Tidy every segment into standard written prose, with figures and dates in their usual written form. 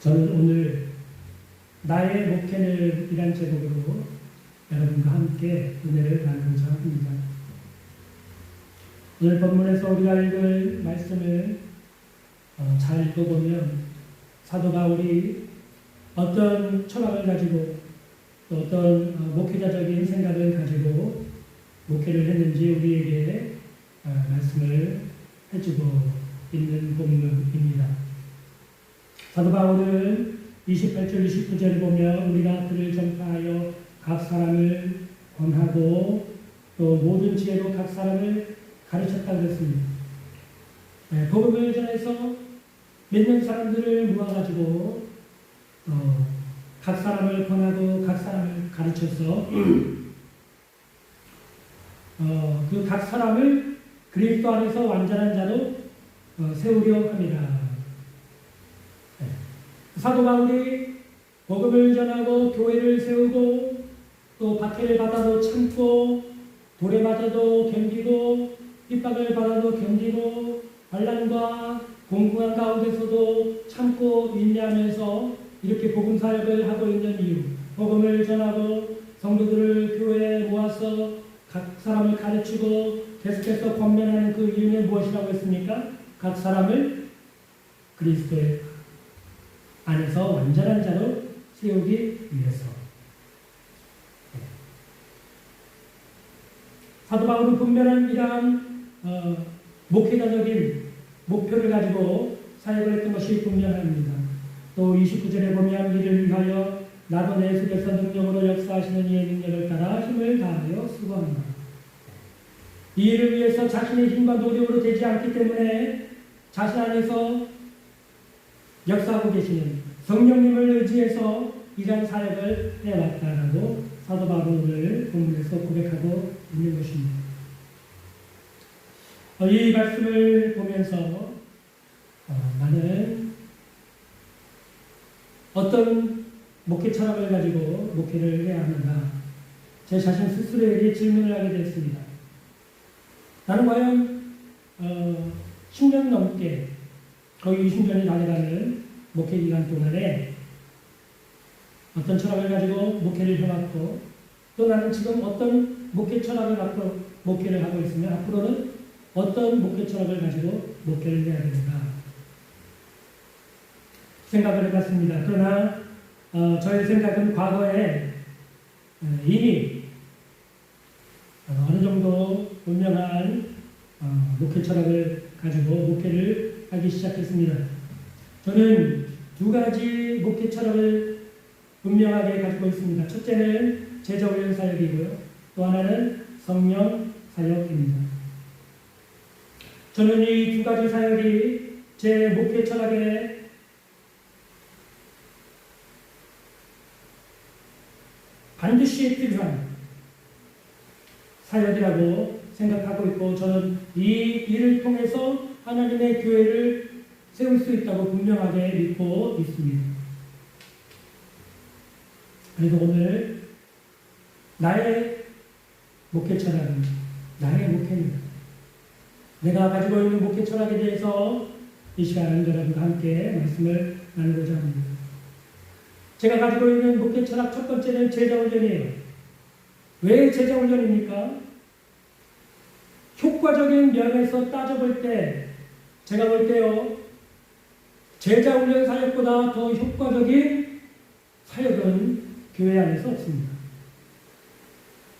저는 오늘 나의 목회는 이란 제목으로 여러분과 함께 은혜를 나누고자 합니다. 오늘 본문에서 우리가 읽을 말씀을 잘 읽어보면 사도 바울이 어떤 철학을 가지고 또 어떤 목회자적인 생각을 가지고 목회를 했는지 우리에게 말씀을 해주고 있는 본문입니다. 사도 바울은 28절 29절을 보면 우리가 그를 전파하여 각 사람을 권하고 또 모든 지혜로 각 사람을 가르쳤다고 했습니다. 복음을 전해서 믿는 사람들을 모아가지고 각 사람을 권하고 각 사람을 가르쳐서 그 각 사람을 그리스도 안에서 완전한 자로 세우려 합니다. 사도 바울이 복음을 전하고 교회를 세우고 또 박해를 받아도 참고 돌에 맞아도 견디고 핍박을 받아도 견디고 환난과 공고한 가운데서도 참고 인내하면서 이렇게 복음 사역을 하고 있는 이유, 복음을 전하고 성도들을 교회에 모아서 각 사람을 가르치고 계속해서 권면하는 그 이유는 무엇이라고 했습니까? 각 사람을 그리스도의 안에서 완전한 자로 세우기 위해서. 사도 바울은 분명한 이러한 목회자적인 목표를 가지고 사역을 했던 것이 분명합니다. 또 29절에 보면 이를 위하여 나도 내 속에서 능력으로 역사하시는 이의 능력을 따라 힘을 다하여 수고합니다. 이 일을 위해서 자신의 힘과 노력으로 되지 않기 때문에 자신 안에서 역사하고 계시는 성령님을 의지해서 이러한 사역을 해왔다라고 사도 바울을 본문에서 고백하고 있는 것입니다. 이 말씀을 보면서 나는 어떤 목회 철학을 가지고 목회를 해야 하는가 제 자신 스스로에게 질문을 하게 됐습니다. 나는 과연 10년 넘게 거의 20년이 다녀가는 목회 기간 동안에 어떤 철학을 가지고 목회를 해왔고 또 나는 지금 어떤 목회 철학을 갖고 목회를 하고 있으면 앞으로는 어떤 목회 철학을 가지고 목회를 해야 되는가 생각을 해봤습니다. 그러나 저의 생각은 과거에 이미 어느 정도 분명한 목회 철학을 가지고 목회를 하기 시작했습니다. 저는 두 가지 목회 철학을 분명하게 가지고 있습니다. 첫째는 제자훈련 사역이고요. 또 하나는 성령 사역입니다. 저는 이 두 가지 사역이 제 목회 철학에 반드시 필요한 사역이라고 생각하고 있고 저는 이 일을 통해서 하나님의 교회를 세울 수 있다고 분명하게 믿고 있습니다. 그래서 오늘 나의 목회 철학은 나의 목회입니다. 내가 가지고 있는 목회 철학에 대해서 이 시간은 여러분과 함께 말씀을 나누고자 합니다. 제가 가지고 있는 목회 철학 첫 번째는 제자훈련이에요. 왜 제자훈련입니까? 효과적인 면에서 따져볼 때 제가 볼 때요 제자훈련 사역보다 더 효과적인 사역은 교회 안에서 없습니다.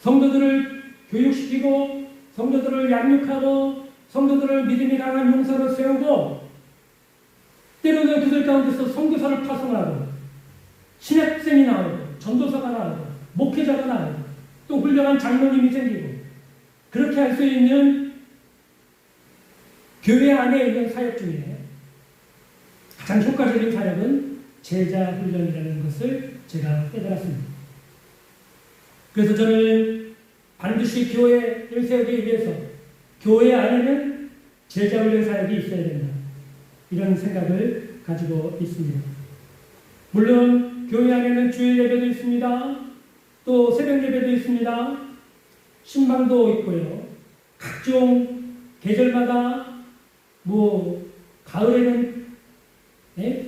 성도들을 교육시키고 성도들을 양육하고 성도들을 믿음이 강한 용사로 세우고 때로는 그들 가운데서 선교사를 파송하고 신학생이 나오고 전도사가 나오고 목회자가 나오고 또 훌륭한 장로님이 생기고 그렇게 할 수 있는 교회 안에 있는 사역 중에 가장 효과적인 사역은 제자훈련이라는 것을 제가 깨달았습니다. 그래서 저는 반드시 교회를 세우기 위해서 교회 안에는 제자훈련 사역이 있어야 된다. 이런 생각을 가지고 있습니다. 물론 교회 안에는 주일 예배도 있습니다. 또 새벽 예배도 있습니다. 신방도 있고요. 각종 계절마다 가을에는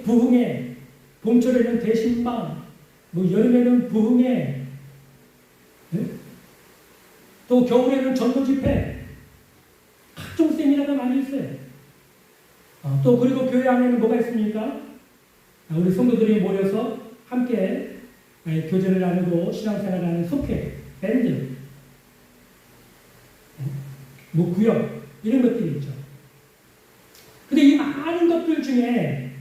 부흥회 봄철에는 대신방, 뭐 여름에는 부흥회, 네? 또 겨울에는 전도집회, 각종 세미나가 많이 있어요. 또 그리고 교회 안에는 뭐가 있습니까? 우리 성도들이 모여서 함께 교제를 나누고 신앙생활을 하는 속회, 밴드, 뭐 구역 이런 것들이 있죠. 근데 이 많은 것들 중에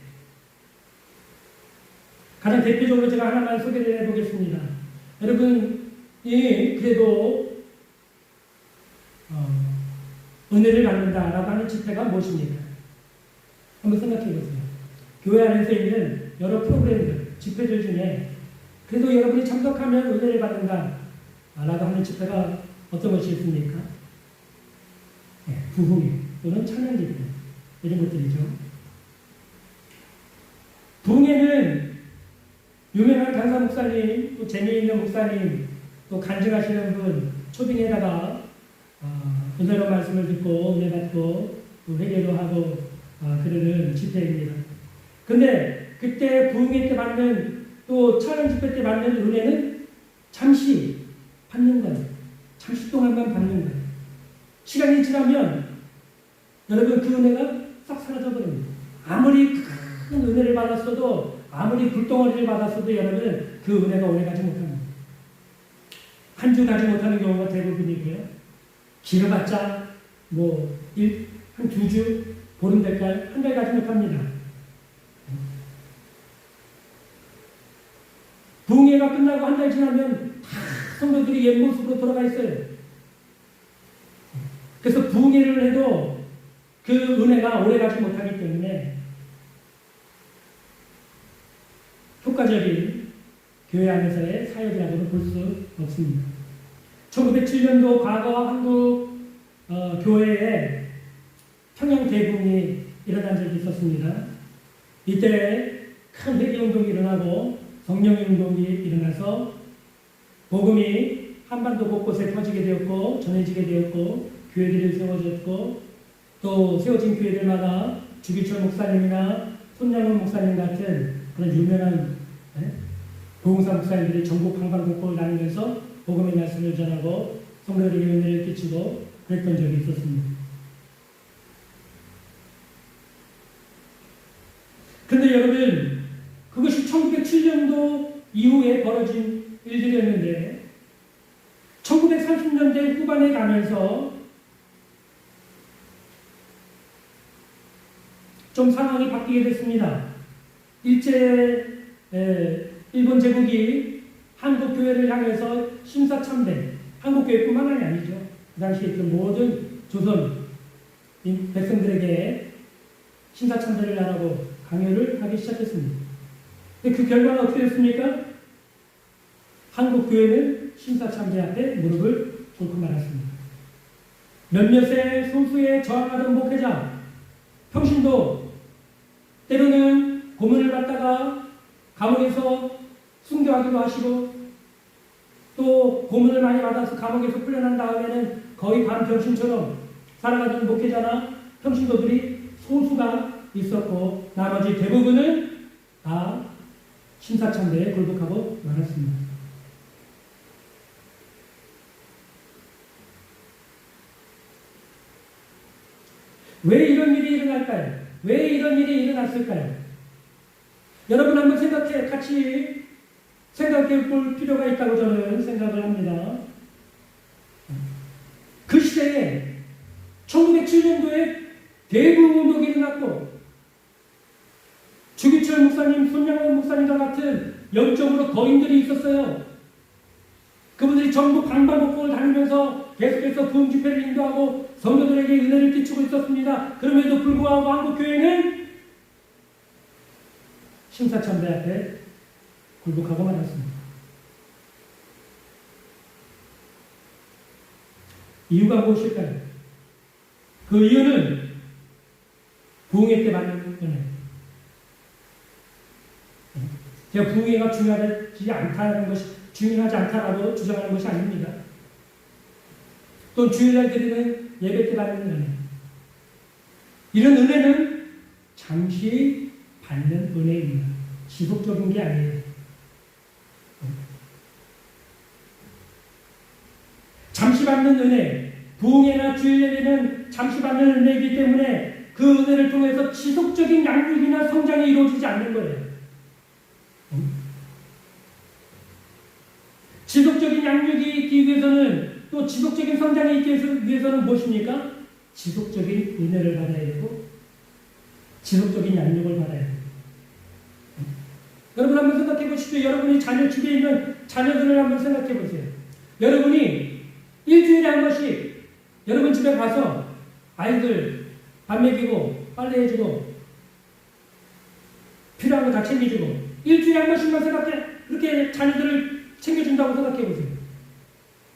가장 대표적으로 제가 하나만 소개를 해보겠습니다. 여러분이 그래도 은혜를 받는다라고 하는 집회가 무엇입니까? 한번 생각해 보세요. 교회 안에서 있는 여러 프로그램들, 집회들 중에 그래도 여러분이 참석하면 은혜를 받는다라고 하는 집회가 어떤 것이 있습니까? 네, 부흥회 또는 찬양 집회 이런 것들이죠. 부흥회는 유명한 강사 목사님, 또 재미있는 목사님, 또 간증하시는 분 초빙에다가 은혜로 말씀을 듣고 은혜 받고 또 회개도 하고 그러는 집회입니다. 근데 그때 부흥회 때 받는 또 찬양 집회 때 받는 은혜는 잠시 받는 거예요. 잠시 동안만 받는 거예요. 시간이 지나면 여러분 그 은혜가 싹 사라져버립니다. 아무리 큰 은혜를 받았어도 아무리 불덩어리를 받았어도 여러분 그 은혜가 오래가지 못합니다. 한 주 가지 못하는 경우가 대부분이고요. 길어봤자 뭐 한 2주, 보름달까지 한 달 가지 못합니다. 부흥회가 끝나고 한 달 지나면 다 성도들이 옛 모습으로 돌아가 있어요. 그래서 부흥회를 해도 그 은혜가 오래가지 못하기 때문에 효과적인 교회 안에서의 사역이라고는 볼 수 없습니다. 1907년도 과거 한국 교회에 평양 대붕이 일어난 적이 있었습니다. 이때 큰 회개운동이 일어나고 성령의 운동이 일어나서 복음이 한반도 곳곳에 퍼지게 되었고 전해지게 되었고 교회들이 세워졌고 또 세워진 교회들마다 주기철 목사님이나 손양훈 목사님 같은 그런 유명한 보흥사 목사님들이 전국 방방곡곡을 다니면서 복음의 말씀을 전하고 성도들에게 은혜를 끼치고 그랬던 적이 있었습니다. 그런데 여러분 그것이 1907년도 이후에 벌어진 일들이었는데 1930년대 후반에 가면서 좀 상황이 바뀌게 됐습니다. 일본 제국이 한국 교회를 향해서 심사참배, 한국 교회뿐만 아니죠. 그 당시에 있던 모든 조선 백성들에게 심사참배를 하라고 강요를 하기 시작했습니다. 근데 그 결과가 어떻게 됐습니까? 한국 교회는 심사참배 앞에 무릎을 꿇고 말았습니다. 몇몇의 소수에 저항하던 목회자, 평신도 때로는 고문을 받다가 감옥에서 순교하기도 하시고 또 고문을 많이 받아서 감옥에서 풀려난 다음에는 거의 반병신처럼 살아가던 목회자나 평신도들이 소수가 있었고 나머지 대부분은 다 심사참배에 굴복하고 말았습니다. 왜 이런 일이 일어날까요? 왜 이런 일이 일어났을까요? 여러분 한번 같이 생각해 볼 필요가 있다고 저는 생각을 합니다. 그 시대에 1907년도에 대부운동이 일어났고 주기철 목사님, 손양원 목사님과 같은 영적으로 거인들이 있었어요. 그분들이 전부 방방곡곡을 다니면서 계속해서 부흥 집회를 인도하고 성도들에게 은혜를 끼치고 있었습니다. 그럼에도 불구하고 한국교회는 심사참배 앞에 굴복하고 말았습니다. 이유가 무엇일까요? 그 이유는 부흥회 때 받는 은혜. 제가 부흥회가 중요하지 않다라고 주장하는 것이 아닙니다. 또 주일날 드리는 예배 때 받는 은혜. 이런 은혜는 잠시 받는 은혜입니다. 지속적인 게 아니에요. 잠시 받는 은혜, 부흥회나 주일 예배는 잠시 받는 은혜이기 때문에 그 은혜를 통해서 지속적인 양육이나 성장이 이루어지지 않는 거예요. 지속적인 양육이 있기 위해서는, 또 지속적인 성장이 있기 위해서는 무엇입니까? 지속적인 은혜를 받아야 되고 지속적인 양육을 받아야 돼요. 여러분 한번 생각해 보십시오. 여러분이 집에 있는 자녀들을 한번 생각해 보세요. 여러분이 일주일에 한 번씩 여러분 집에 가서 아이들 밥 먹이고 빨래해주고 필요한 거 다 챙겨주고 일주일에 한 번씩만 그렇게 자녀들을 챙겨준다고 생각해 보세요.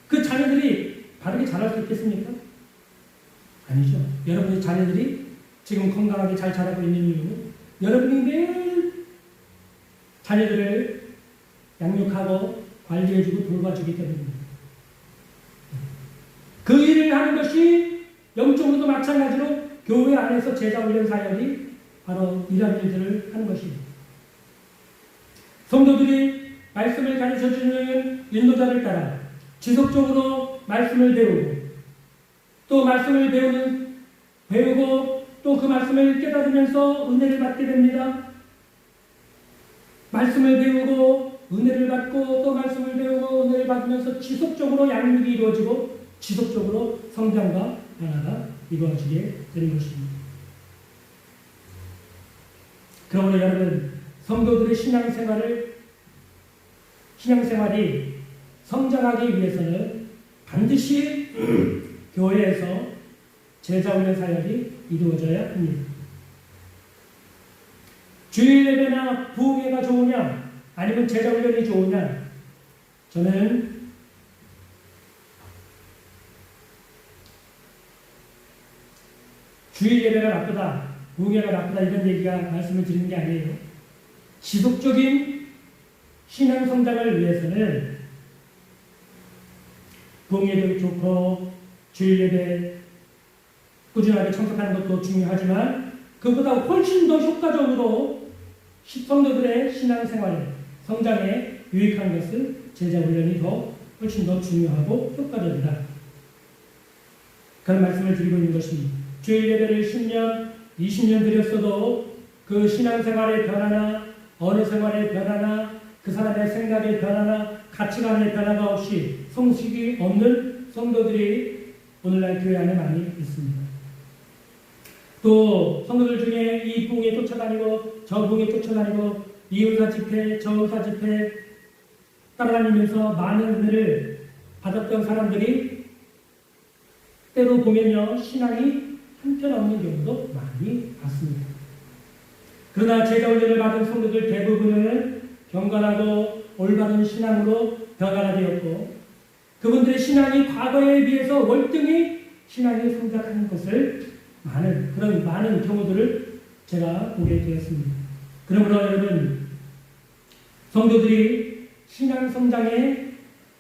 그 자녀들이 바르게 자랄 수 있겠습니까? 아니죠. 여러분의 자녀들이 지금 건강하게 잘 자라고 있는 이유는 여러분이 매일 자녀들을 양육하고 관리해주고 돌봐주기 때문입니다. 그 일을 하는 것이 영적으로도 마찬가지로 교회 안에서 제자훈련 사역이 바로 이런 일들을 하는 것입니다. 성도들이 말씀을 가르쳐주는 인도자를 따라 지속적으로 말씀을 배우고 또 말씀을 배우고 또 그 말씀을 깨달으면서 은혜를 받게 됩니다. 말씀을 배우고 은혜를 받고 또 말씀을 배우고 은혜를 받으면서 지속적으로 양육이 이루어지고 지속적으로 성장과 변화가 이루어지게 되는 것입니다. 그러므로 여러분, 성도들의 신앙생활이 성장하기 위해서는 반드시 교회에서 제자훈련 사역이 이루어져야 합니다. 주일 예배나 부흥회가 좋으냐 아니면 제자훈련이 좋으냐, 저는 주일 예배가 나쁘다, 부흥회가 나쁘다 이런 얘기가 말씀을 드리는 게 아니에요. 지속적인 신앙 성장을 위해서는 부흥회도 좋고 주일 예배 꾸준하게 참석하는 것도 중요하지만 그보다 훨씬 더 효과적으로 성도들의 신앙생활 성장에 유익한 것은 제자훈련이 훨씬 더 중요하고 효과적이다. 그런 말씀을 드리고 있는 것입니다. 주일 예배를 10년, 20년 드렸어도 그 신앙생활의 변화나 언어 생활의 변화나 그 사람의 생각의 변화나 가치관의 변화가 없이 성식이 없는 성도들이 오늘날 교회 안에 많이 있습니다. 또 성도들 중에 이 부흥에 쫓아다니고 저 부흥에 쫓아다니고 이 은사 집회 저 은사 집회 따라다니면서 많은 은혜를 받았던 사람들이 때로 보면요 신앙이 한편없는 경우도 많이 봤습니다. 그러나 제자훈련을 받은 성도들 대부분은 경건하고 올바른 신앙으로 변화가 되었고 그분들의 신앙이 과거에 비해서 월등히 신앙이 성장하는 것을 그런 많은 경우들을 제가 보게 되었습니다. 그러므로 여러분, 성도들이 신앙 성장에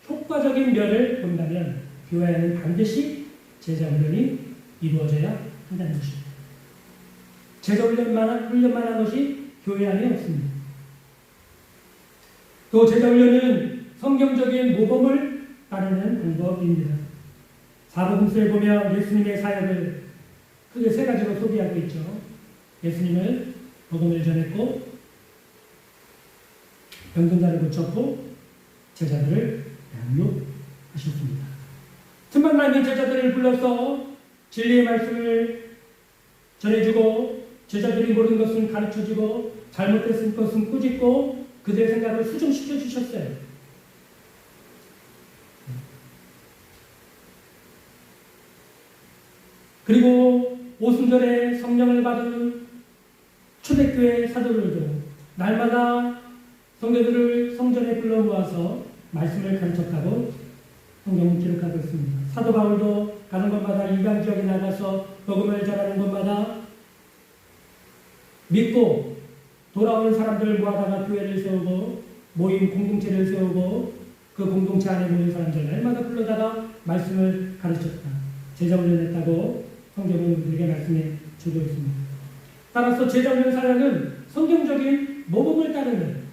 효과적인 면을 본다면 교회에는 반드시 제자훈련이 이루어져야 한다는 것입니다. 제자훈련만한 것이 교회 안에 없습니다. 또 제자훈련은 성경적인 모범을 따르는 방법입니다. 사복음서에 보면 예수님의 사역을 크게 세 가지로 소개하고 있죠. 예수님은 복음을 전했고 병든 자를 고쳤고 제자들을 양육하셨습니다. 틈만 나면 제자들을 불러서 진리의 말씀을 전해주고 제자들이 모르는 것은 가르쳐주고 잘못됐을 것은 꾸짖고 그들의 생각을 수정시켜 주셨어요. 그리고 오순절에 성령을 받은 초대교회 사도들도 날마다 성도들을 성전에 불러 모아서 말씀을 가르쳤다고 성경은 기록하고 있습니다. 사도 바울도 가는 곳마다 이방 지역에 나가서 복음을 전하는 곳마다 믿고 돌아오는 사람들을 모아다가 교회를 세우고 모임 공동체를 세우고 그 공동체 안에 모인 사람들 날마다 불러다가 말씀을 가르쳤다. 제자훈련했다고 성경은 우리에게 말씀해 주고 있습니다. 따라서 제자훈련 사역은 성경적인 모범을 따르는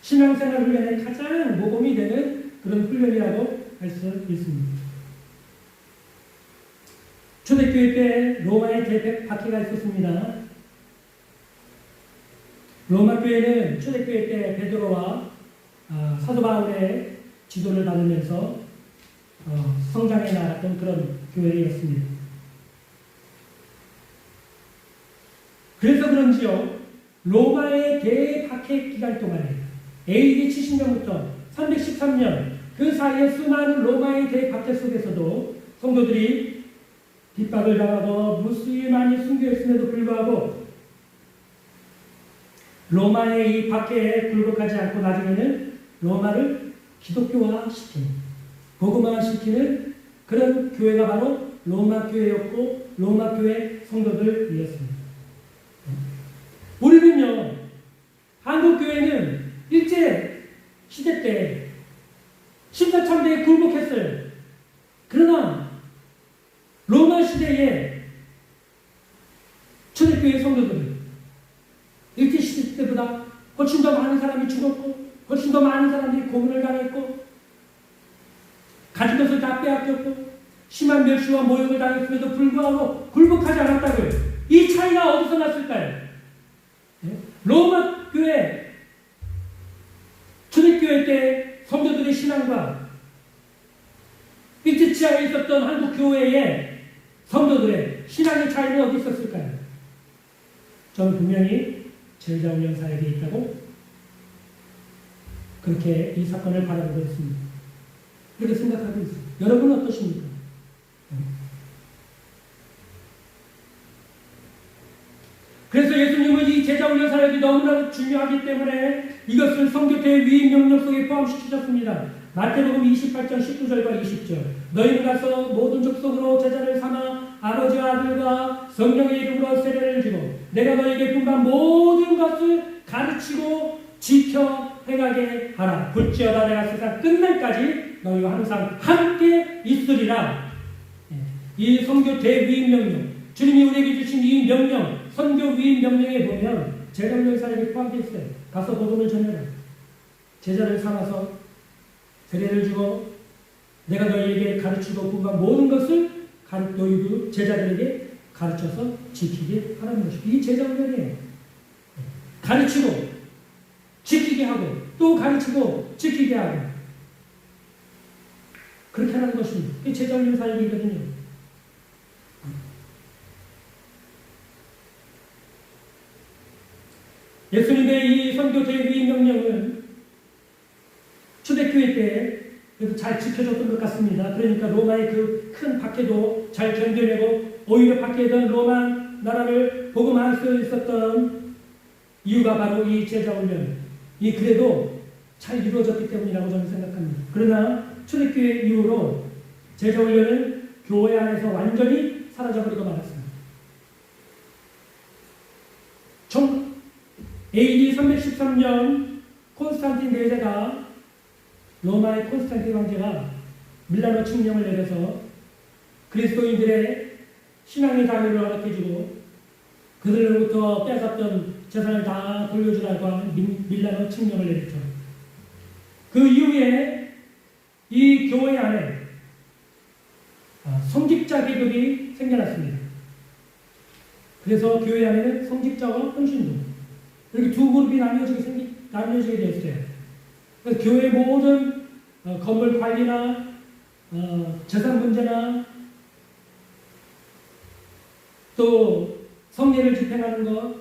신앙생활 훈련의 가장 모범이 되는 그런 훈련이라고 할 수 있습니다. 초대교회 때 로마의 대박해가 있었습니다. 로마 교회는 초대교회 때 베드로와 사도 바울의 지도를 받으면서 성장해 나갔던 그런 교회였습니다. 그래서 그런지요, 로마의 대박해 기간 동안에 AD 70년부터 313년 그 사이에 수많은 로마의 대박해 속에서도 성도들이 핍박을 당하고 무수히 많이 순교했음에도 불구하고 로마의 이 박해에 굴복하지 않고 나중에는 로마를 기독교화시키는, 복음화시키는 그런 교회가 바로 로마 교회였고 로마 교회 성도들이었습니다. 우리는요, 한국 교회는 일제 시대 때 신사참배에 굴복했어요. 그러나 로마 시대에 초대교회 성도들은 일제 시대 때보다 훨씬 더 많은 사람이 죽었고 훨씬 더 많은 사람들이 고문을 당했고 가진 것을 다 빼앗겼고 심한 멸시와 모욕을 당했음에도 불구하고 굴복하지 않았다고요. 이 차이가 어디서 났을까요? 로마 교회, 초대교회 때 성도들의 신앙과 일제 치하에 있었던 한국 교회의 성도들의 신앙의 차이는 어디 있었을까요? 저는 분명히 제자훈련 사역에 있다고 그렇게 이 사건을 바라보고 있습니다. 그렇게 생각하고 있습니다. 여러분은 어떠십니까? 그래서 예수님은 이 제자훈련 사역이 너무나 중요하기 때문에 이것을 성교태의 위임 명령 속에 포함시키셨습니다. 마태복음 28장 19절과 20절. 너희는 가서 모든 족속으로 제자를 삼아 아버지와 아들과 성령의 이름으로 세례를 주고 내가 너희에게 분반 모든 것을 가르치고 지켜 행하게 하라. 볼지어다 내가 세상 끝날까지 너희와 항상 함께 있으리라. 이 선교 대위임 명령, 주님이 우리에게 주신 이 명령, 선교 위임 명령에 보면 제자훈련 사역이 포함되어 있어요. 가서 복음을 전해라. 제자를 삼아서 세례를 주고 내가 너희에게 가르치고 분반 모든 것을 너희도 제자들에게 가르쳐서 지키게 하라는 것입니다. 이게 제자훈련이에요. 가르치고 지키게 하고 또 가르치고 지키게 하고 그렇게 하는 것입니다. 이게 제자훈련 사역이거든요. 예수님의 이 선교 대위임 명령은 초대교회 때 그래도 잘 지켜줬던 것 같습니다. 그러니까 로마의 그 큰 박해도 잘 견뎌내고 오히려 박해했던 로마 나라를 복음할 수 있었던 이유가 바로 이 제자훈련, 이 그래도 잘 이루어졌기 때문이라고 저는 생각합니다. 그러나 초대교회 이후로 제자훈련은 교회 안에서 완전히 사라져버리고 말았습니다. AD 313년 콘스탄틴 대제가 로마의 콘스탄틴 황제가 밀라노 칙령을 내려서 그리스도인들의 신앙의 자유를 허락해주고 그들로부터 빼앗았던 재산을 다 돌려주라고 하는 밀라노 칙령을 내렸죠. 그 이후에 이 교회 안에 성직자 계급이 생겨났습니다. 그래서 교회 안에는 성직자와 헌신도 이렇게 두 그룹이 나뉘어지게 되었어요. 그래서 교회 모든 건물 관리나 재산 문제나 또 성례를 집행하는 것,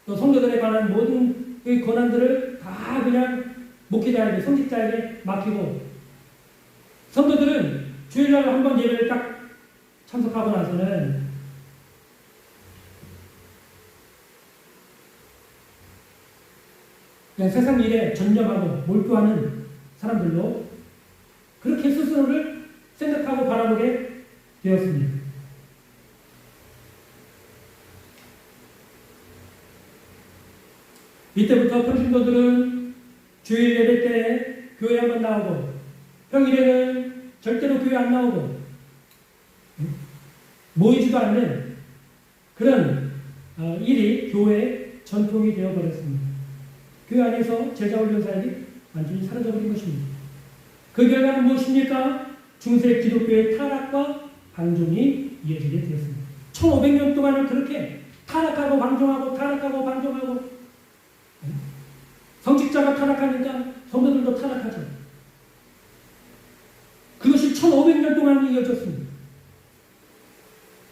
또 성도들에 관한 모든 권한들을 다 그냥 목회자에게, 성직자에게 맡기고 성도들은 주일날 한번 예배를 딱 참석하고 나서는 그냥 세상 일에 전념하고 몰두하는 사람들로 그렇게 스스로를 생각하고 바라보게 되었습니다. 이때부터 평신도들은 주일 예배 때 교회 한번 나오고 평일에는 절대로 교회 안 나오고 모이지도 않는 그런 일이 교회 전통이 되어버렸습니다. 교회 안에서 제자훈련 사역이 완전히 사라져버린 것입니다. 그 결과는 무엇입니까? 중세 기독교의 타락과 방종이 이어지게 되었습니다. 1500년 동안은 그렇게 타락하고 방종하고 타락하고 방종하고, 성직자가 타락하니까 성도들도 타락하죠. 그것이 1500년 동안 이어졌습니다.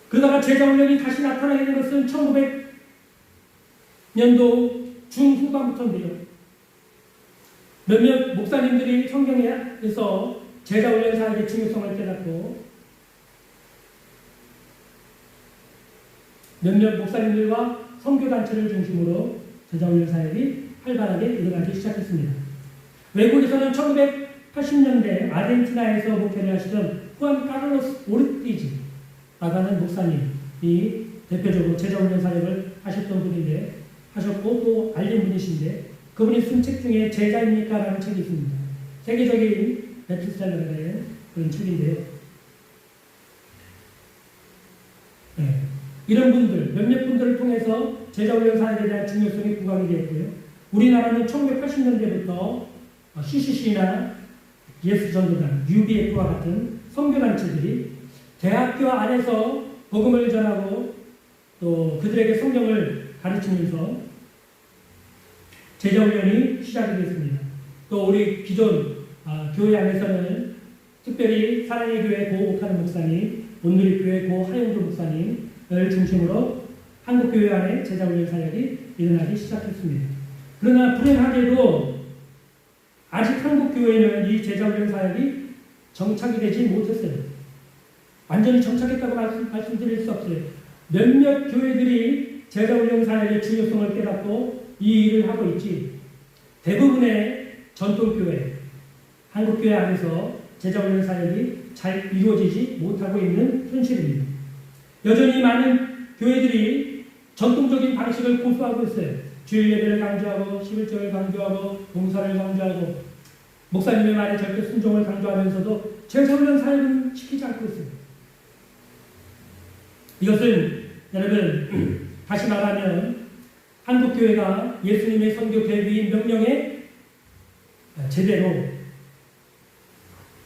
그러다가 제자훈련이 다시 나타나게 된 것은 1900년도 중후반부터인데요. 몇몇 목사님들이 성경에서 제자훈련 사역의 중요성을 깨닫고 몇몇 목사님들과 선교단체를 중심으로 제자훈련 사역이 활발하게 일어나기 시작했습니다. 외국에서는 1980년대 아르헨티나에서 목회를 하시던 후안 카를로스 오르티즈라고 하는 목사님이 대표적으로 제자훈련 사역을 하셨던 분인데, 하셨고 또 알린 분이신데, 그분이 쓴 책 중에 제자입니까? 라는 책이 있습니다. 세계적인 베스트셀러가 된 그런 책인데요. 네. 이런 분들, 몇몇 분들을 통해서 제자훈련 사역에 대한 중요성이 부각이 되었고요. 우리나라는 1980년대부터 CCC나 예수전도단, UBF와 같은 선교단체들이 대학교 안에서 복음을 전하고 또 그들에게 성경을 가르치면서 제자훈련이 시작이 됐습니다. 또 우리 기존 교회 안에서는 특별히 사랑의 교회 고 옥하는 목사님, 온누리교회 고 하영도 목사님을 중심으로 한국교회 안에 제자훈련 사역이 일어나기 시작했습니다. 그러나 불행하게도 아직 한국교회는 이 제자훈련 사역이 정착이 되지 못했어요. 완전히 정착했다고 말씀드릴 수 없어요. 몇몇 교회들이 제자훈련 사역의 중요성을 깨닫고 이 일을 하고 있지, 대부분의 전통교회, 한국교회 안에서 제자훈련 사역이 잘 이루어지지 못하고 있는 현실입니다. 여전히 많은 교회들이 전통적인 방식을 고수하고 있어요. 주일 예배를 강조하고 11조를 강조하고 봉사를 강조하고 목사님의 말에 절대 순종을 강조하면서도 제자훈련 사역은 시키지 않고 있어요. 이것은 여러분 다시 말하면 한국교회가 예수님의 선교 대비인 명령에 제대로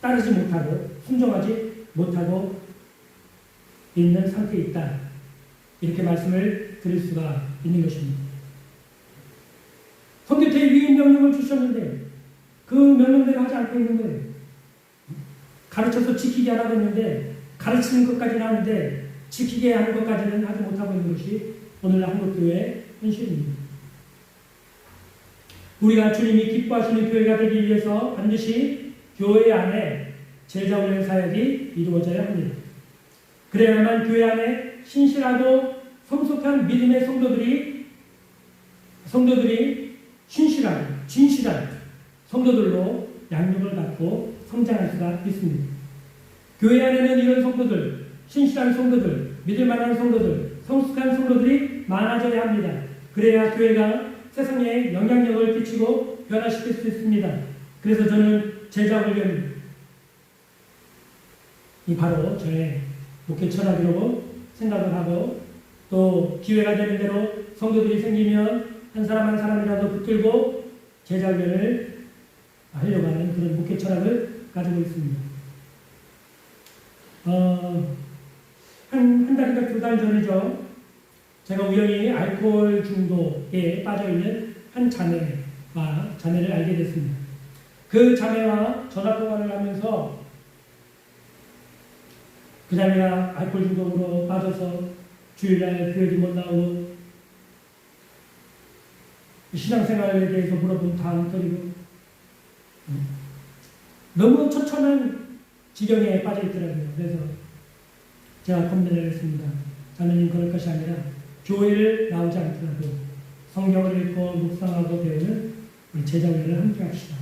따르지 못하고 순종하지 못하고 있는 상태에 있다, 이렇게 말씀을 드릴 수가 있는 것입니다. 선교 대비인 명령을 주셨는데 그 명령대로 하지 않고 있는 거예요. 가르쳐서 지키게 하라고 했는데 가르치는 것까지는 하는데 지키게 하는 것까지는 하지 못하고 있는 것이 오늘날 한국교회의 현실입니다. 우리가 주님이 기뻐하시는 교회가 되기 위해서 반드시 교회 안에 제자훈련 사역이 이루어져야 합니다. 그래야만 교회 안에 신실하고 성숙한 믿음의 성도들이 신실하고 진실한 성도들로 양육을 받고 성장할 수가 있습니다. 교회 안에는 이런 성도들, 신실한 성도들, 믿을만한 성도들, 성숙한 성도들이 많아져야 합니다. 그래야 교회가 세상에 영향력을 끼치고 변화시킬 수 있습니다. 그래서 저는 제자훈련이 바로 저의 목회 철학이라고 생각을 하고, 또 기회가 되는 대로 성도들이 생기면 한 사람 한 사람이라도 붙들고 제자훈련을 하려고 하는 그런 목회 철학을 가지고 있습니다. 한 달인가 2달 전이죠. 제가 우연히 알코올 중독에 빠져있는 한 자매를 알게 됐습니다. 그 자매와 전화통화를 하면서 그 자매가 알코올 중독으로 빠져서 주일날 교회도 못 나오고 신앙생활에 대해서 물어보면 다 엉터리고 너무 처참한 지경에 빠져있더라고요. 그래서 제가 권면을 했습니다. 자매님, 그럴 것이 아니라 교회를 나오지 않더라도 성경을 읽고 묵상하고 배우는 우리 제자훈련을 함께 합시다.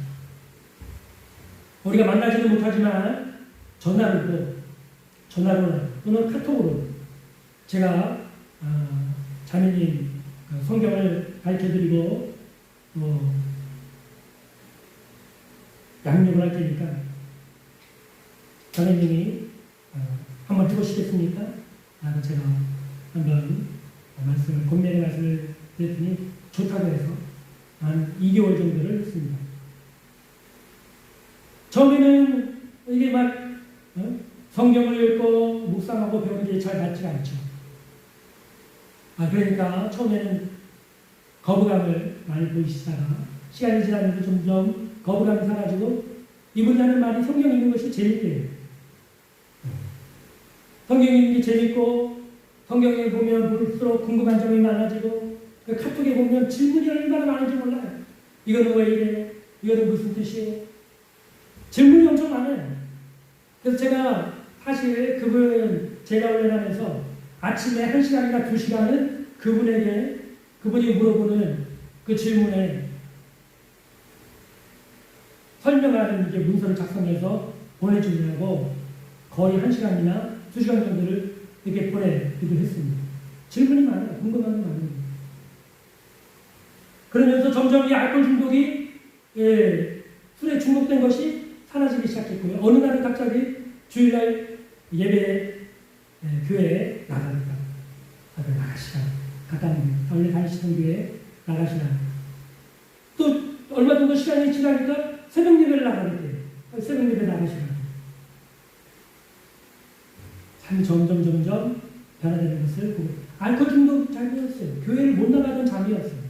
우리가 만나지도 못하지만 전화로나 또는 카톡으로 제가 자매님 성경을 가르쳐드리고 양육을 할 테니까 자매님이 한번 해보시겠습니까? 제가 한번 본면의 말씀을 드렸더니 좋다고 해서 한 2개월 정도를 했습니다. 처음에는 이게 막 성경을 읽고 묵상하고 배우는 게 잘 맞지가 않죠. 그러니까 처음에는 거부감을 많이 보이시다가 시간이 지나면서 점점 거부감이 사라지고 이분이 하는 말이 성경 읽는 것이 재밌대요. 성경 읽는 게 재밌고 성경에 보면 볼수록 궁금한 점이 많아지고 카톡에 보면 질문이 얼마나 많은지 몰라요. 이거는 왜 이래? 이거는 무슨 뜻이에요? 질문이 엄청 많아요. 그래서 제가 사실 그분 제가 훈련하면서 아침에 1시간이나 2시간은 그분이 물어보는 그 질문에 설명하는 이제 문서를 작성해서 보내주려고 거의 1시간이나 2시간 정도를 이렇게 보내기도 했습니다. 질문이 많아요. 궁금한 게 많아요. 그러면서 점점 이 알코올 중독이 술에 중독된 것이 사라지기 시작했고요. 어느 날은 갑자기 주일날 예배 교회에 나가니까 나가시라. 가까운 원래 다니시던 교회에 나가시라. 또 얼마 정도 시간이 지나니까 새벽 예배를 나가게 돼요. 새벽 예배 나가시라. 삶이 점점 변화되는 것을 보고 알코올 중독 잠이었어요. 교회를 못 나가던 잠이었어요.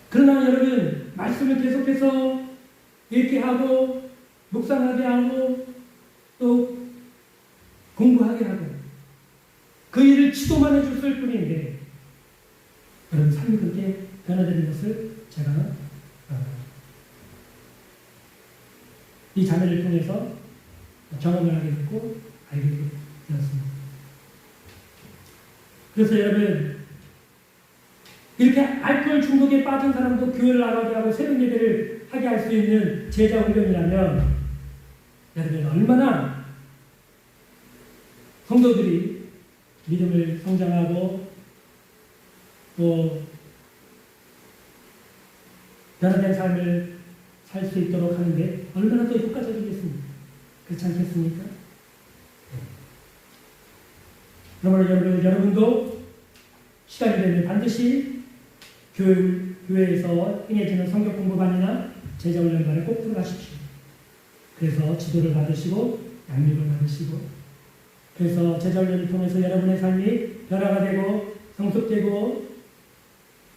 그러나 여러분 말씀을 계속해서 읽게 하고 묵상하게 하고 또 공부하게 하고 그 일을 지도만 해줬을 뿐인데 그런 삶이 그렇게 변화되는 것을 제가 이 자매를 통해서 경험을 하게 됐고 알게 되었습니다. 그래서 여러분 이렇게 알코올 중독에 빠진 사람도 교회를 나가게 하고 새벽 예배를 하게 할 수 있는 제자 훈련이라면 여러분 얼마나 성도들이 믿음을 성장하고 또 변화된 삶을 살 수 있도록 하는데 얼마나 더 효과적이겠습니까? 그렇지 않겠습니까? 그러므로 여러분도 시간이 되면 반드시 교회에서 행해지는 성경 공부반이나 제자훈련반에 꼭 들어가십시오. 그래서 지도를 받으시고 양육을 받으시고 그래서 제자훈련을 통해서 여러분의 삶이 변화가 되고 성숙되고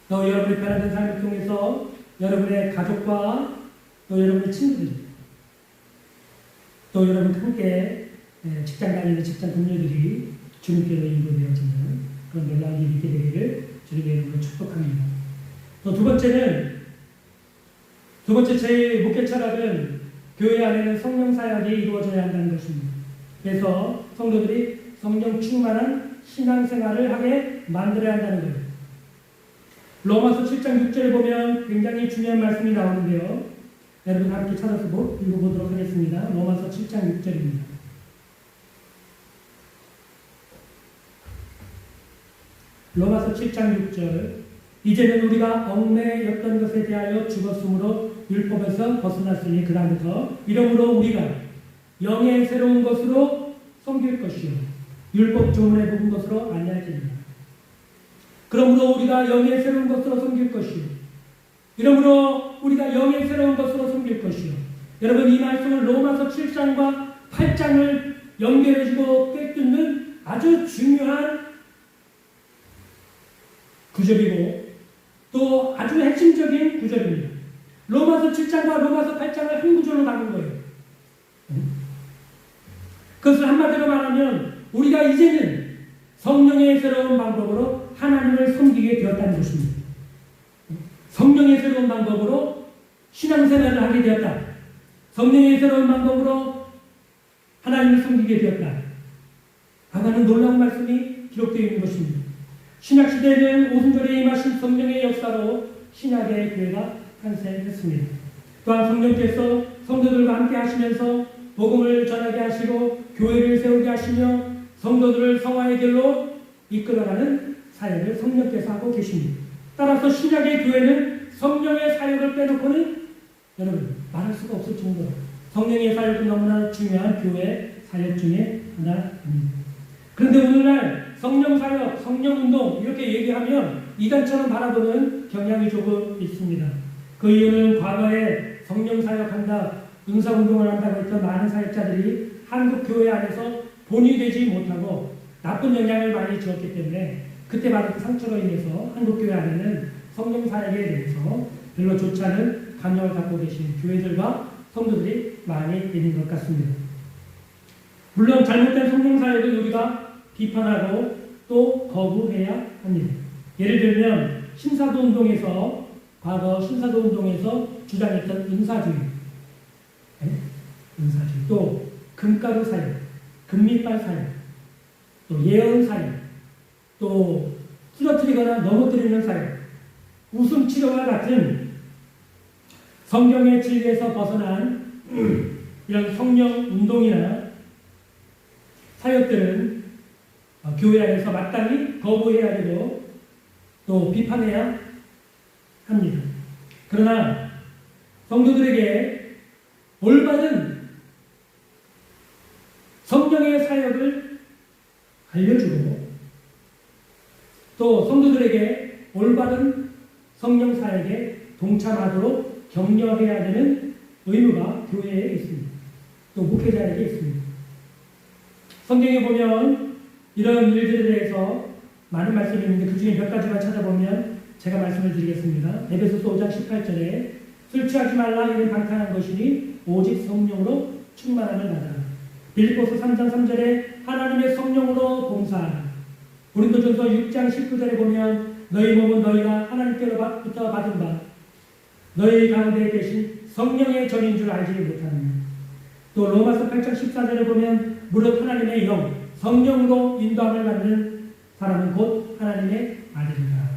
또 여러분의 변화된 삶을 통해서 여러분의 가족과 또 여러분의 친구들 또 여러분과 함께 직장 다니는 직장 동료들이 주님께로 인도되어지는 그런 놀라운 일이 있게 되기를 주님의 이름으로 축복합니다. 또 두 번째 제 목회 철학은 교회 안에는 성령 사역이 이루어져야 한다는 것입니다. 그래서 성도들이 성령 충만한 신앙생활을 하게 만들어야 한다는 거예요. 로마서 7장 6절에 보면 굉장히 중요한 말씀이 나오는데요. 여러분 함께 찾아서 읽어보도록 하겠습니다. 로마서 7장 6절입니다. 로마서 7장 6절 이제는 우리가 얽매였던 것에 대하여 죽었으므로 율법에서 벗어났으니 그 다음부터 이러므로 우리가 영의 새로운 것으로 섬길 것이요 율법 조문에 묵은 것으로 아니할지니라. 그러므로 우리가 영의 새로운 것으로 섬길 것이요 이러므로 우리가 영의 새로운 것으로 섬길 것이요. 여러분 이 말씀은 로마서 7장과 8장을 연결해주고 꿰뚫는 아주 중요한 구절이고 또 아주 핵심적인 구절입니다. 로마서 7장과 로마서 8장을 한 구절로 나눈 거예요. 그것을 한마디로 말하면 우리가 이제는 성령의 새로운 방법으로 하나님을 섬기게 되었다는 것입니다. 성령의 새로운 방법으로 신앙생활을 하게 되었다. 성령의 새로운 방법으로 하나님을 섬기게 되었다. 하나는 놀라운 말씀이 기록되어 있는 것입니다. 신약시대에는 오순절에 임하신 성령의 역사로 신약의 교회가 탄생했습니다. 또한 성령께서 성도들과 함께 하시면서 복음을 전하게 하시고 교회를 세우게 하시며 성도들을 성화의 길로 이끌어가는 사역을 성령께서 하고 계십니다. 따라서 신약의 교회는 성령의 사역을 빼놓고는 여러분 말할 수가 없을 정도로 성령의 사역은 너무나 중요한 교회 사역 중에 하나입니다. 그런데 오늘날 성령사역, 성령운동 이렇게 얘기하면 이단처럼 바라보는 경향이 조금 있습니다. 그 이유는 과거에 성령사역한다, 은사운동을 한다고 했던 많은 사역자들이 한국 교회 안에서 본이 되지 못하고 나쁜 영향을 많이 주었기 때문에 그때 받은 상처로 인해서 한국 교회 안에는 성령사역에 대해서 별로 좋지 않은 감정을 갖고 계신 교회들과 성도들이 많이 있는 것 같습니다. 물론 잘못된 성령사역을 우리가 비판하고 또 거부해야 합니다. 예를 들면 신사도운동에서 과거 신사도운동에서 주장했던 은사주의, 은사주의, 또 금가루 사역, 금밑발 사역, 또 예언 사역, 또 쓰러뜨리거나 넘어뜨리는 사역, 웃음치료와 같은 성경의 진리에서 벗어난 이런 성령 운동이나 사역들은 교회 안에서 마땅히 거부해야 되고 또 비판해야 합니다. 그러나 성도들에게 올바른 성령의 사역을 알려주고 또 성도들에게 올바른 성령 사역에 동참하도록 격려해야 되는 의무가 교회에 있습니다. 또 목회자에게 있습니다. 성경에 보면 이런 일들에 대해서 많은 말씀이 있는데 그 중에 몇 가지만 찾아보면 제가 말씀을 드리겠습니다. 에베소서 5장 18절에 술 취하지 말라 이는 방탕한 것이니 오직 성령으로 충만함을 받아라. 빌립보서 3장 3절에 하나님의 성령으로 봉사하라. 고린도전서 6장 19절에 보면 너희 몸은 너희가 하나님께로부터 받은 바 너희 가운데 계신 성령의 전인 줄 알지 못하느냐. 또 로마서 8장 14절에 보면 무릇 하나님의 영 성령으로 인도함을 받는 사람은 곧 하나님의 아들이다.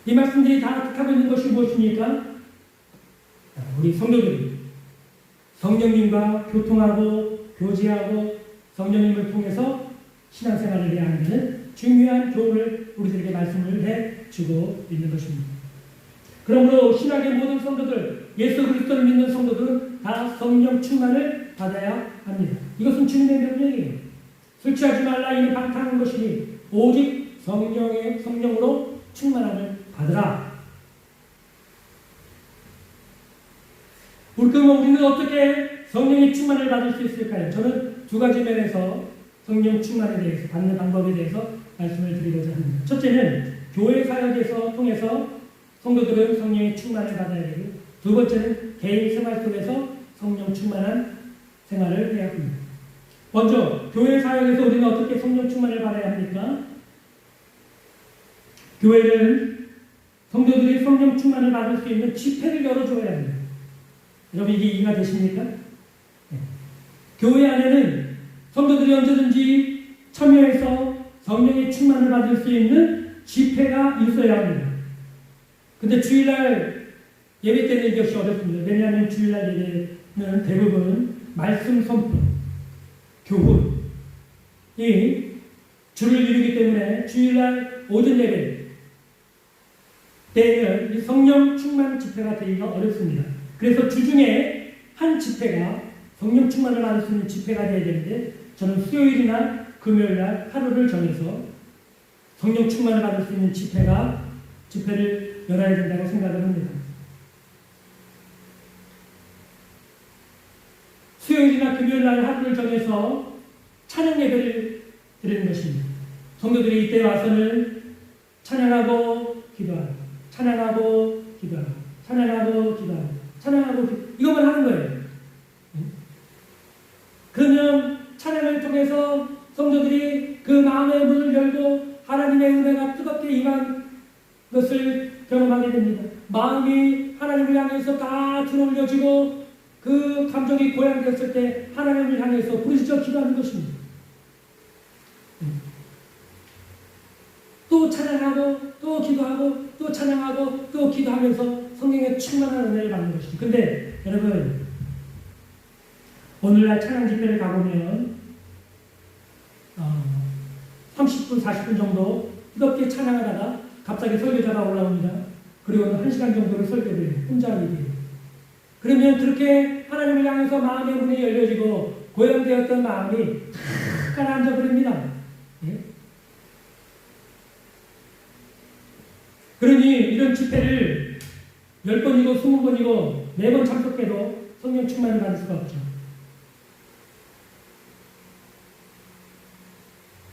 이 말씀들이 다 뜻하고 있는 것이 무엇입니까? 우리 성도들이 성령님과 교통하고 교제하고 성령님을 통해서 신앙생활을 해야 하는 중요한 교훈을 우리들에게 말씀을 해주고 있는 것입니다. 그러므로 신학의 모든 성도들, 예수 그리스도를 믿는 성도들은 다 성령 충만을 받아야 합니다. 이것은 주님의 명령이에요. 술 취하지 말라 이는 방탕한 것이니 오직 성령으로 충만함을 받으라. 그럼 우리는 어떻게 성령의 충만을 받을 수 있을까요? 저는 두 가지 면에서 성령 충만에 대해서 받는 방법에 대해서 말씀을 드리고자 합니다. 첫째는 교회 사역에서 통해서 성도들은 성령의 충만을 받아야 되고, 두 번째는 개인 생활 속에서 성령 충만한 생활을 해야 합니다. 먼저 교회 사역에서 우리는 어떻게 성령 충만을 받아야 합니까? 교회는 성도들이 성령 충만을 받을 수 있는 집회를 열어줘야 합니다. 여러분 이게 이해가 되십니까? 네. 교회 안에는 성도들이 언제든지 참여해서 성령의 충만을 받을 수 있는 집회가 있어야 합니다. 근데 주일날 예배 때는 이것이 어렵습니다. 왜냐하면 주일날 예배는 대부분 말씀 선포, 교훈이 주를 이루기 때문에 주일날 오전 예배 때는 이 성령 충만 집회가 되기가 어렵습니다. 그래서 주중에 한 집회가 성령 충만을 받을 수 있는 집회가 되어야 되는데 저는 수요일이나 금요일날 하루를 정해서 성령 충만을 받을 수 있는 집회를 열어야 된다고 생각을 합니다. 수요일이나 금요일날 하루를 정해서 찬양 예배를 드리는 것입니다. 성도들이 이때 와서는 찬양하고 기도하고 찬양하고 기도하고 찬양하고 기도하고 찬양하고 이것만 하는 거예요. 그러면 찬양을 통해서 성도들이 그 마음의 문을 열고 하나님의 은혜가 뜨겁게 임한 것을 경험하게 됩니다. 마음이 하나님을 향해서 다 들어올려지고 그 감정이 고양되었을 때 하나님을 향해서 부르짖어 기도하는 것입니다. 또 찬양하고 또 기도하고 또 찬양하고 또 기도하면서 성령의 충만한 은혜를 받는 것입니다. 근데 여러분 오늘날 찬양 집회를 가보면 30분 40분 정도 뜨겁게 찬양하다가 갑자기 설교자가 올라옵니다. 그리고 1시간 정도를 설교를 해요. 혼자 하게 돼요. 그러면 그렇게 하나님을 향해서 마음의 문이 열려지고 고연되었던 마음이 탁 가라앉아 버립니다. 예? 그러니 이런 집회를 10번이고 20번이고 매번 참석해도 성령 충만을 받을 수가 없죠.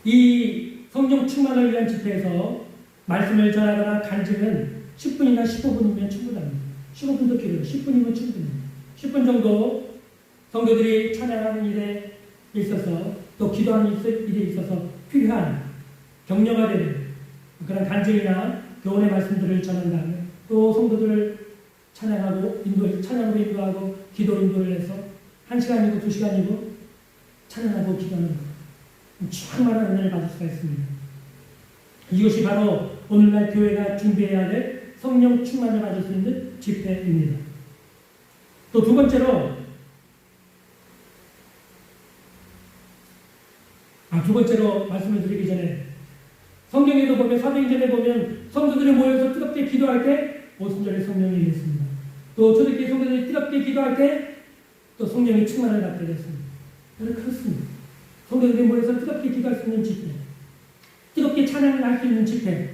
이 성령 충만을 위한 집회에서 말씀을 전하거나 간증은 10분이나 15분이면 충분합니다. 15분도 길어요. 10분이면 충분합니다. 10분 정도 성도들이 찬양하는 일에 있어서 또 기도하는 일에 있어서 필요한 격려가 되는 그런 간증이나 교훈의 말씀들을 전한 다음에 또 성도들을 찬양으로 인도하고 기도 인도를 해서 1시간이고 2시간이고 찬양하고 기도하는 것. 충만한 은혜를 받을 수가 있습니다. 이것이 바로 오늘날 교회가 준비해야 될 성령 충만을 받을 수 있는 집회입니다. 또 두 번째로 말씀을 드리기 전에 성경에도 보면 사도행전에 보면 성도들이 모여서 뜨겁게 기도할 때 오순절에 성령이 임했습니다. 또 초대교회 성도들이 뜨겁게 기도할 때 또 성령이 충만을 받게 됐습니다. 그렇습니다. 성도들이 모여서 뜨겁게 기도할 수 있는 집회, 뜨겁게 찬양을 할 수 있는 집회,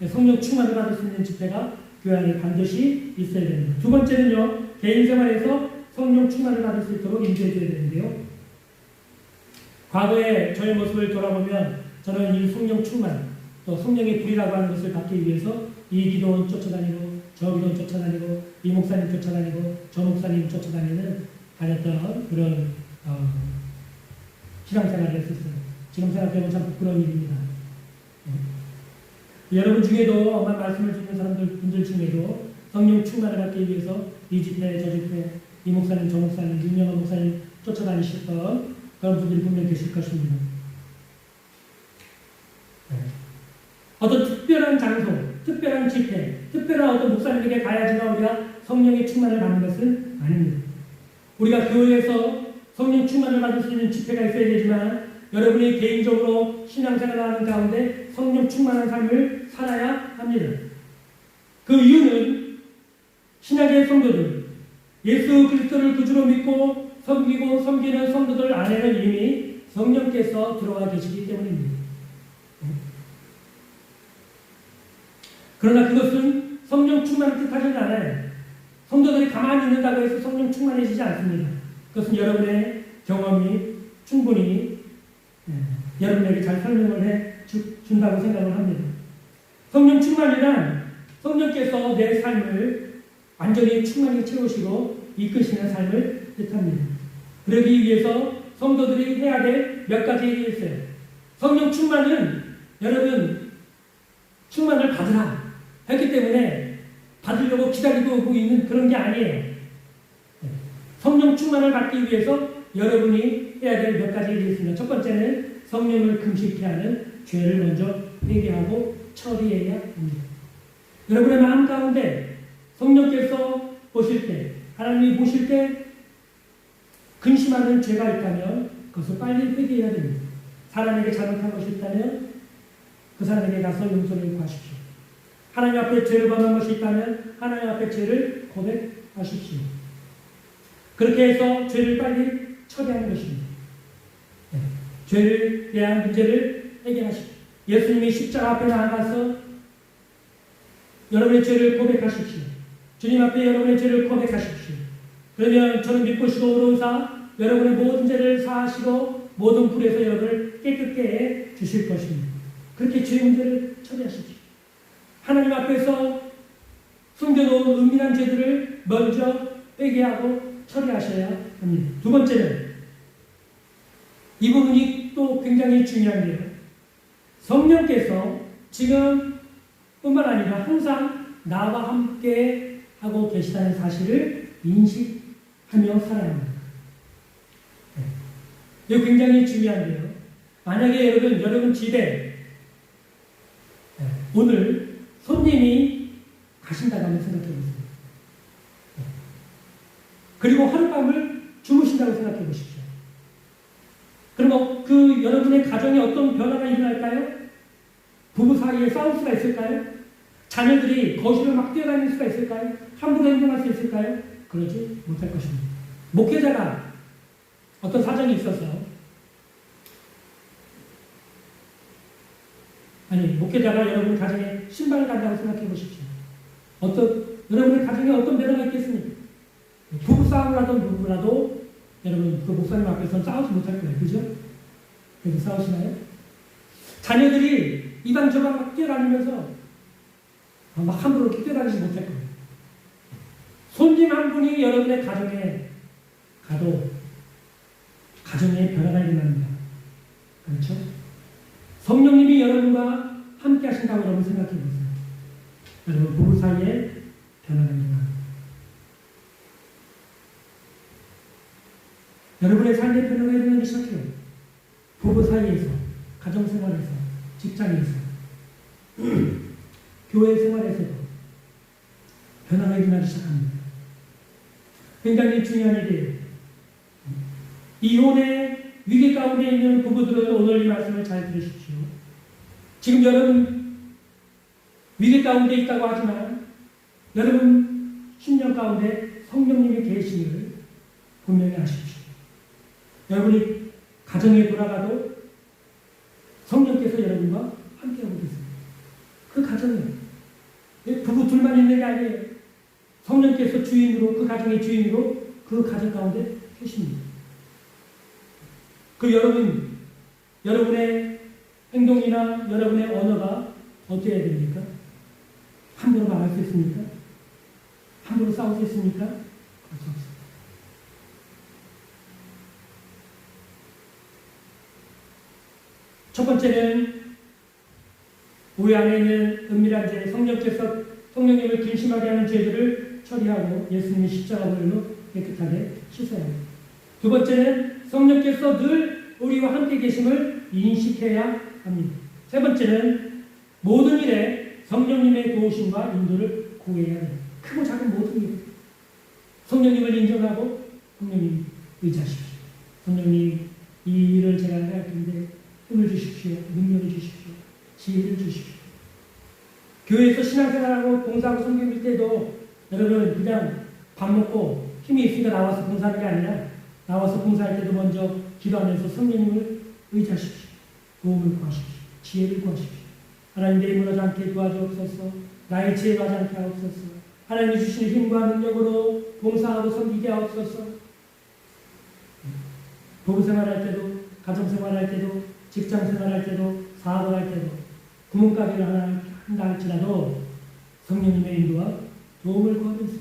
성령 충만을 받을 수 있는 집회가 교회 안에 반드시 있어야 됩니다. 두 번째는요, 개인 생활에서 성령 충만을 받을 수 있도록 인도해 줘야 되는데요. 과거의 저의 모습을 돌아보면 저는 이 성령 충만, 또 성령의 불이라고 하는 것을 받기 위해서 이 기도원 쫓아다니고 저 기도원 쫓아다니고 이 목사님 쫓아다니고 저 목사님 쫓아다니는 다녔던 그런 신앙생활을 했었어요. 지금 생각해보면 참 부끄러운 일입니다. 여러분 중에도 엄마 말씀을 듣는 분들 중에도 성령 충만을 받기 위해서 이 집회 저 집회 이 목사님 저 목사님 윤영원 목사님 쫓아다니셨던 그런 분들이 분명히 계실 것입니다. 어떤 특별한 장소, 특별한 집회, 특별한 어떤 목사님에게 가야지만 우리가 성령의 충만을 받는 것은 아닙니다. 우리가 교회에서 성령 충만을 받을 수 있는 집회가 있어야 되지만 여러분이 개인적으로 신앙생활을 하는 가운데 성령 충만한 삶을 살아야 합니다. 그 이유는 신약의 성도들, 예수 그리스도를 구주로 믿고 섬기고 섬기는 성도들 안에는 이미 성령께서 들어와 계시기 때문입니다. 그러나 그것은 성령 충만을 뜻하지는 않아요. 성도들이 가만히 있는다고 해서 성령 충만해지지 않습니다. 그것은 여러분의 경험이 충분히 여러분에게 잘 설명을 해 준다고 생각을 합니다. 성령 충만이란 성령께서 내 삶을 완전히 충만히 채우시고 이끄시는 삶을 뜻합니다. 그러기 위해서 성도들이 해야 될 몇 가지 일이 있어요. 성령 충만은 여러분 충만을 받으라 했기 때문에 받으려고 기다리고 있는 그런 게 아니에요. 성령 충만을 받기 위해서 여러분이 해야 될 몇 가지 일이 있습니다. 첫 번째는 성령을 금식케 하는 죄를 먼저 회개하고 처리해야 합니다. 여러분의 마음 가운데 성령께서 보실 때, 하나님이 보실 때 근심하는 죄가 있다면 그것을 빨리 회개해야 됩니다. 사람에게 잘못한 것이 있다면 그 사람에게 가서 용서를 구하십시오. 하나님 앞에 죄를 범한 것이 있다면 하나님 앞에 죄를 고백하십시오. 그렇게 해서 죄를 빨리 처리하는 것입니다. 죄를 대한 문제를 해결하십시오. 예수님이 십자가 앞에 나아가서 여러분의 죄를 고백하십시오. 주님 앞에 여러분의 죄를 고백하십시오. 그러면 저는 믿고시고 의로우사 여러분의 모든 죄를 사하시고 모든 불에서 여러분을 깨끗게 해 주실 것입니다. 그렇게 죄 문제를 처리하십시오. 하나님 앞에서 숨겨놓은 은밀한 죄들을 먼저 회개하고 처리하셔야 합니다. 두 번째는 이 부분이 또 굉장히 중요한데요. 성령께서 지금 뿐만 아니라 항상 나와 함께 하고 계시다는 사실을 인식하며 살아야 합니다. 이거 굉장히 중요한데요. 만약에 여러분 집에 오늘 손님이 가신다고 한번 생각해 보세요. 그리고 하룻밤을 주무신다고 생각해 보십시오. 그럼 그 여러분의 가정에 어떤 변화가 일어날까요? 부부 사이에 싸울 수가 있을까요? 자녀들이 거실을 막 뛰어다닐 수가 있을까요? 함부로 행동할 수 있을까요? 그러지 못할 것입니다. 목회자가 어떤 사정이 있어서 목회자가 여러분 가정에 신방을 간다고 생각해 보십시오. 여러분의 가정에 어떤 변화가 있겠습니까? 부부싸움을 하던 부부라도 여러분 그 목사님 앞에서는 싸우지 못할 거예요. 그죠? 그래서 싸우시나요? 자녀들이 이방저방 막 뛰어다니면서 막 함부로 뛰어다니지 못할 거예요. 손님 한 분이 여러분의 가정에 가도 가정에 변화가 일어납니다. 그렇죠? 성령님이 여러분과 함께 하신다고 여러분 생각해 보세요. 여러분 부부 사이에 변화가 일어납니다. 여러분의 삶에 변화가 일어나기 시작해요. 부부 사이에서, 가정생활에서, 직장에서, 교회 생활에서도 변화가 일어나기 시작합니다. 굉장히 중요한 일이에요. 이혼의 위기 가운데 있는 부부들은 오늘 이 말씀을 잘 들으십시오. 지금 여러분 위기 가운데 있다고 하지만 여러분 심령 가운데 성령님이 계심을 분명히 아십시오. 여러분이 가정에 돌아가도 성령께서 여러분과 함께하고 계십니다. 그 가정에 부부 둘만 있는 게 아니에요. 성령께서 주인으로, 그 가정의 주인으로 그 가정 가운데 계십니다. 그 여러분의 행동이나 여러분의 언어가 어떻게 해야 됩니까? 함부로 말할 수 있습니까? 함부로 싸울 수 있습니까? 그럴 수 없습니다. 첫 번째는 우리 안에 있는 은밀한 죄, 성령님을 근심하게 하는 죄들을 처리하고 예수님이 십자가 보혈로 깨끗하게 씻어야 합니다. 두 번째는 성령께서 늘 우리와 함께 계심을 인식해야 합니다. 세 번째는 모든 일에 성령님의 도우심과 인도를 구해야 합니다. 크고 작은 모든 일. 성령님을 인정하고 성령님 의지하십시오. 성령님 이 일을 제가 해야 할 텐데 힘을 주십시오. 능력을 주십시오. 지혜를 주십시오. 교회에서 신앙생활하고 봉사하고 섬길 때도 여러분 그냥 밥 먹고 힘이 있으니까 나와서 봉사하는 게 아니라 나와서 봉사할 때도 먼저 기도하면서 성령님을 의지하십시오. 도움을 구하십시오. 지혜를 구하십시오. 하나님 내 무너지 않게 도와주옵소서. 나의 지혜가 하지 않게 하옵소서. 하나님이 주시는 힘과 능력으로 봉사하고 섬기게 하옵소서. 부부생활할 때도 가정생활할 때도 직장생활할 때도 사업을 할 때도 구멍가게를 하나 한다 할지라도 성령님의 인도와 도움을 구하면서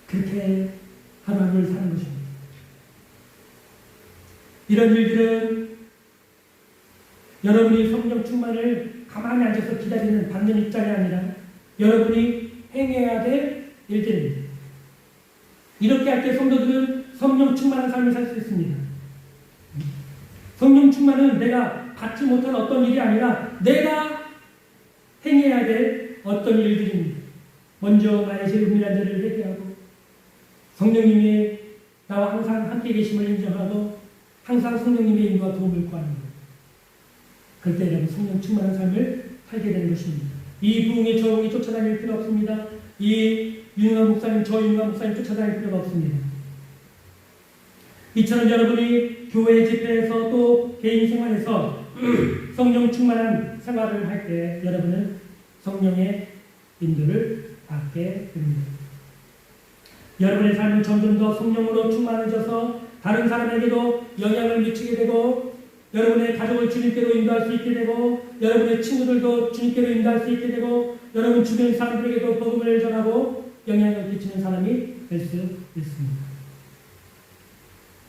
그렇게 하루하루를 사는 것입니다. 이런 일들은 여러분이 성령 충만을 가만히 앉아서 기다리는 받는 입장이 아니라 여러분이 행해야 될 일들입니다. 이렇게 할 때 성도들은 성령 충만한 삶을 살 수 있습니다. 성령 충만은 내가 받지 못한 어떤 일이 아니라 내가 행해야 될 어떤 일들입니다. 먼저 나의 제 은밀한 죄를 회개하고 성령님이 나와 항상 함께 계심을 인정하고 항상 성령님의 인도와 도움을 구하는 것. 그럴 때 여러분 성령 충만한 삶을 살게 되는 것입니다. 이 부흥의 저흥이 쫓아다닐 필요 없습니다. 이 유능한 목사님, 저 유능한 목사님 쫓아다닐 필요가 없습니다. 이처럼 여러분이 교회 집회에서 또 개인 생활에서 성령 충만한 생활을 할 때 여러분은 성령의 인도를 받게 됩니다. 여러분의 삶은 점점 더 성령으로 충만해져서 다른 사람에게도 영향을 미치게 되고 여러분의 가족을 주님께로 인도할 수 있게 되고 여러분의 친구들도 주님께로 인도할 수 있게 되고 여러분 주변 사람들에게도 복음을 전하고 영향을 끼치는 사람이 될 수 있습니다.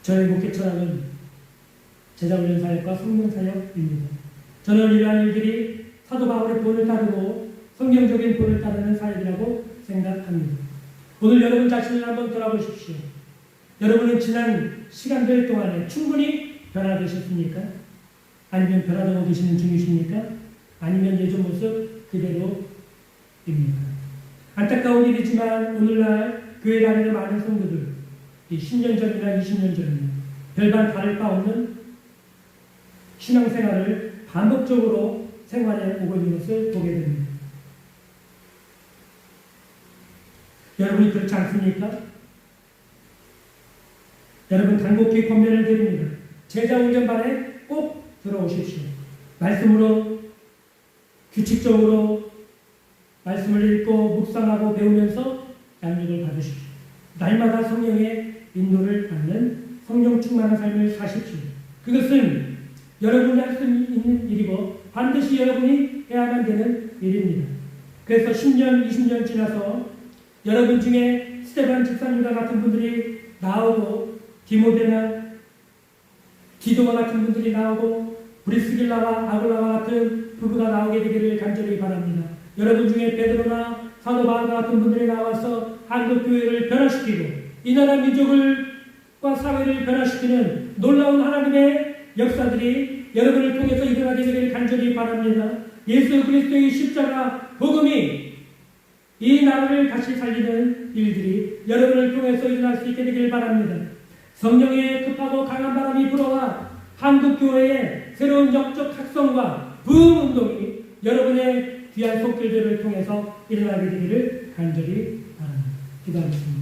저의 목회 철학은 제자훈련 사역과 성령 사역입니다. 저는 이러한 일들이 사도 바울의 본을 따르고 성경적인 본을 따르는 사역이라고 생각합니다. 오늘 여러분 자신을 한번 돌아보십시오. 여러분은 지난 시간들 동안에 충분히 변화되셨습니까? 아니면 변화되고 계시는 중이십니까? 아니면 예전 모습 그대로입니까? 안타까운 일이지만 오늘날 교회 다니는 많은 성도들 10년 전이나 20년 전이나 별반 다를 바 없는 신앙생활을 반복적으로 생활해 오고 있는 것을 보게 됩니다. 여러분이 그렇지 않습니까? 여러분 간곡히 권면을 드립니다. 제자훈련반에 꼭 들어오십시오. 말씀으로 규칙적으로 말씀을 읽고 묵상하고 배우면서 양육을 받으십시오. 날마다 성령의 인도를 받는 성령 충만한 삶을 사십시오. 그것은 여러분이 할 수 있는 일이고 반드시 여러분이 해야만 되는 일입니다. 그래서 10년, 20년 지나서 여러분 중에 스테반 집사님과 같은 분들이 나오고 디모데나 디도와 같은 분들이 나오고 브리스길라와 아굴라와 같은 부부가 나오게 되기를 간절히 바랍니다. 여러분 중에 베드로나 사도 바울과 같은 분들이 나와서 한국 교회를 변화시키고 이 나라 민족과 사회를 변화시키는 놀라운 하나님의 역사들이 여러분을 통해서 일어나게 되기를 간절히 바랍니다. 예수 그리스도의 십자가 복음이 이 나라를 다시 살리는 일들이 여러분을 통해서 일어날 수 있게 되기를 바랍니다. 성령의 급하고 강한 바람이 불어와 한국교회의 새로운 영적 각성과 부흥 운동이 여러분의 귀한 손길들을 통해서 일어나게 되기를 간절히 바랍니다. 기도하겠습니다.